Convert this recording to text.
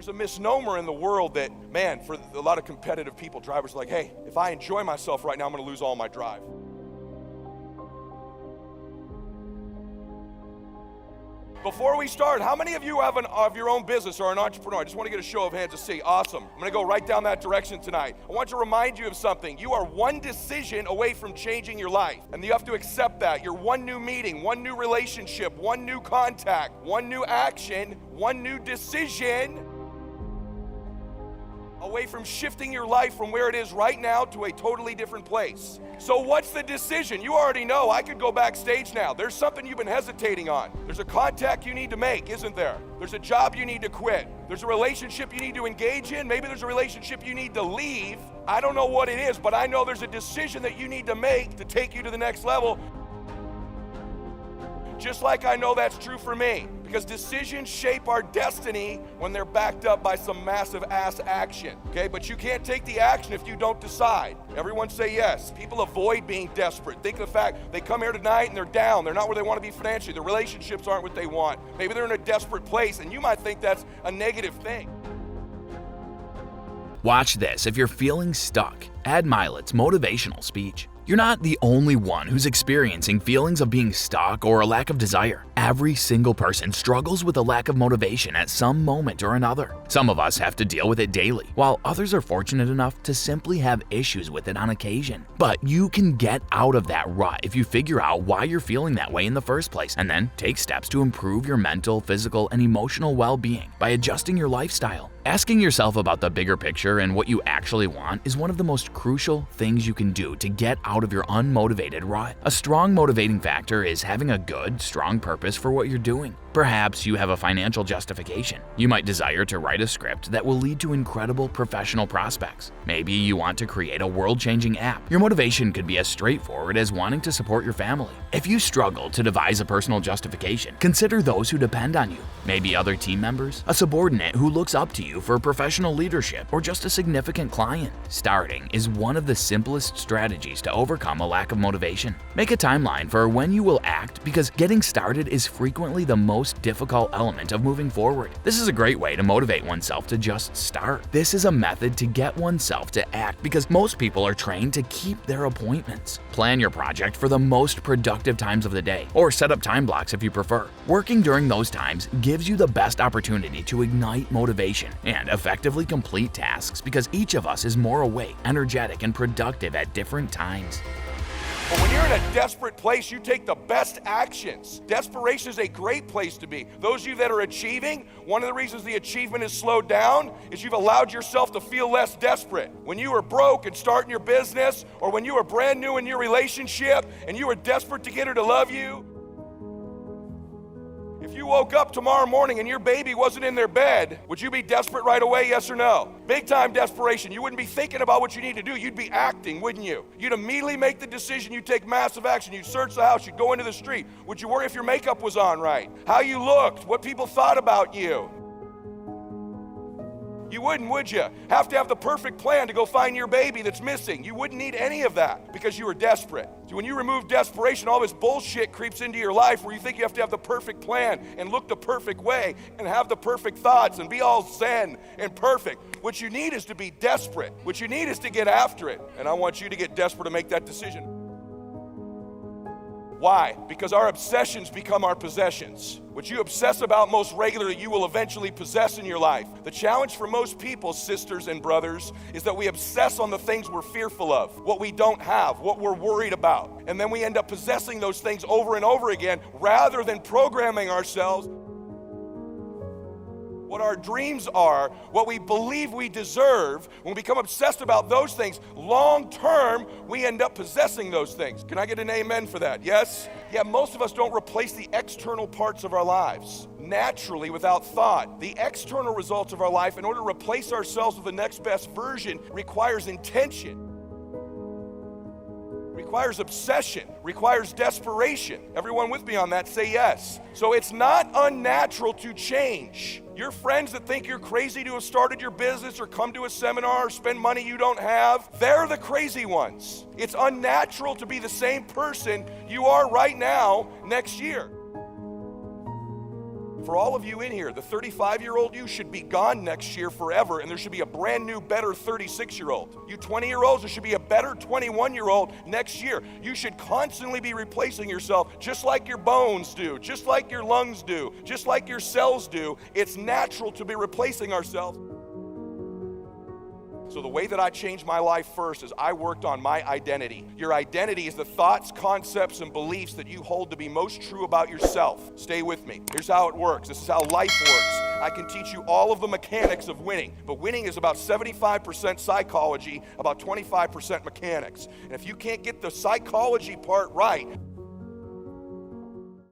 There's a misnomer in the world that, man, for a lot of competitive people, drivers are like, hey, if I enjoy myself right now, I'm gonna lose all my drive. Before we start, how many of you have of your own business or an entrepreneur? I just want to get a show of hands to see. Awesome. I'm going to go right down that direction tonight. I want to remind you of something. You are one decision away from changing your life, and you have to accept that. You're one new meeting, one new relationship, one new contact, one new action, one new decision away from shifting your life from where it is right now to a totally different place. So what's the decision? You already know. I could go backstage now. There's something you've been hesitating on. There's a contact you need to make, isn't there? There's a job you need to quit. There's a relationship you need to engage in. Maybe there's a relationship you need to leave. I don't know what it is, but I know there's a decision that you need to make to take you to the next level. Just like I know that's true for me, because decisions shape our destiny when they're backed up by some massive ass action, okay? But you can't take the action if you don't decide. Everyone say yes. People avoid being desperate. Think of the fact they come here tonight and they're down. They're not where they want to be financially. Their relationships aren't what they want. Maybe they're in a desperate place, and you might think that's a negative thing. Watch this if you're feeling stuck. Add Mylett's motivational speech. You're not the only one who's experiencing feelings of being stuck or a lack of desire. Every single person struggles with a lack of motivation at some moment or another. Some of us have to deal with it daily, while others are fortunate enough to simply have issues with it on occasion. But you can get out of that rut if you figure out why you're feeling that way in the first place, and then take steps to improve your mental, physical, and emotional well-being by adjusting your lifestyle. Asking yourself about the bigger picture and what you actually want is one of the most crucial things you can do to get out of your unmotivated rut. A strong motivating factor is having a good, strong purpose for what you're doing. Perhaps you have a financial justification. You might desire to write a script that will lead to incredible professional prospects. Maybe you want to create a world-changing app. Your motivation could be as straightforward as wanting to support your family. If you struggle to devise a personal justification, consider those who depend on you. Maybe other team members, a subordinate who looks up to you for professional leadership, or just a significant client. Starting is one of the simplest strategies to overcome a lack of motivation. Make a timeline for when you will act, because getting started is frequently the most difficult element of moving forward. This is a great way to motivate oneself to just start. This is a method to get oneself to act, because most people are trained to keep their appointments. Plan your project for the most productive times of the day, or set up time blocks if you prefer. Working during those times gives you the best opportunity to ignite motivation and effectively complete tasks, because each of us is more awake, energetic, and productive at different times. But when you're in a desperate place, you take the best actions. Desperation is a great place to be. Those of you that are achieving, one of the reasons the achievement is slowed down is you've allowed yourself to feel less desperate. When you were broke and starting your business, or when you were brand new in your relationship and you were desperate to get her to love you, if you woke up tomorrow morning and your baby wasn't in their bed, would you be desperate right away, yes or no? Big time desperation. You wouldn't be thinking about what you need to do. You'd be acting, wouldn't you? You'd immediately make the decision. You'd take massive action. You'd search the house. You'd go into the street. Would you worry if your makeup was on right? How you looked? What people thought about you? You wouldn't, would you? Have to have the perfect plan to go find your baby that's missing. You wouldn't need any of that because you were desperate. So when you remove desperation, all this bullshit creeps into your life where you think you have to have the perfect plan and look the perfect way and have the perfect thoughts and be all zen and perfect. What you need is to be desperate. What you need is to get after it. And I want you to get desperate to make that decision. Why? Because our obsessions become our possessions. What you obsess about most regularly, you will eventually possess in your life. The challenge for most people, sisters and brothers, is that we obsess on the things we're fearful of, what we don't have, what we're worried about. And then we end up possessing those things over and over again rather than programming ourselves what our dreams are, what we believe we deserve. When we become obsessed about those things, long term, we end up possessing those things. Can I get an amen for that? Yes? Yeah, most of us don't replace the external parts of our lives naturally without thought. The external results of our life, in order to replace ourselves with the next best version, requires intention, requires obsession, requires desperation. Everyone with me on that, say yes. So it's not unnatural to change. Your friends that think you're crazy to have started your business or come to a seminar or spend money you don't have, they're the crazy ones. It's unnatural to be the same person you are right now next year. For all of you in here, the 35-year-old you should be gone next year forever, and there should be a brand new, better 36-year-old. You 20-year-olds, there should be a better 21-year-old next year. You should constantly be replacing yourself, just like your bones do, just like your lungs do, just like your cells do. It's natural to be replacing ourselves. So the way that I changed my life first is I worked on my identity. Your identity is the thoughts, concepts, and beliefs that you hold to be most true about yourself. Stay with me. Here's how it works. This is how life works. I can teach you all of the mechanics of winning, but winning is about 75% psychology, about 25% mechanics. And if you can't get the psychology part right,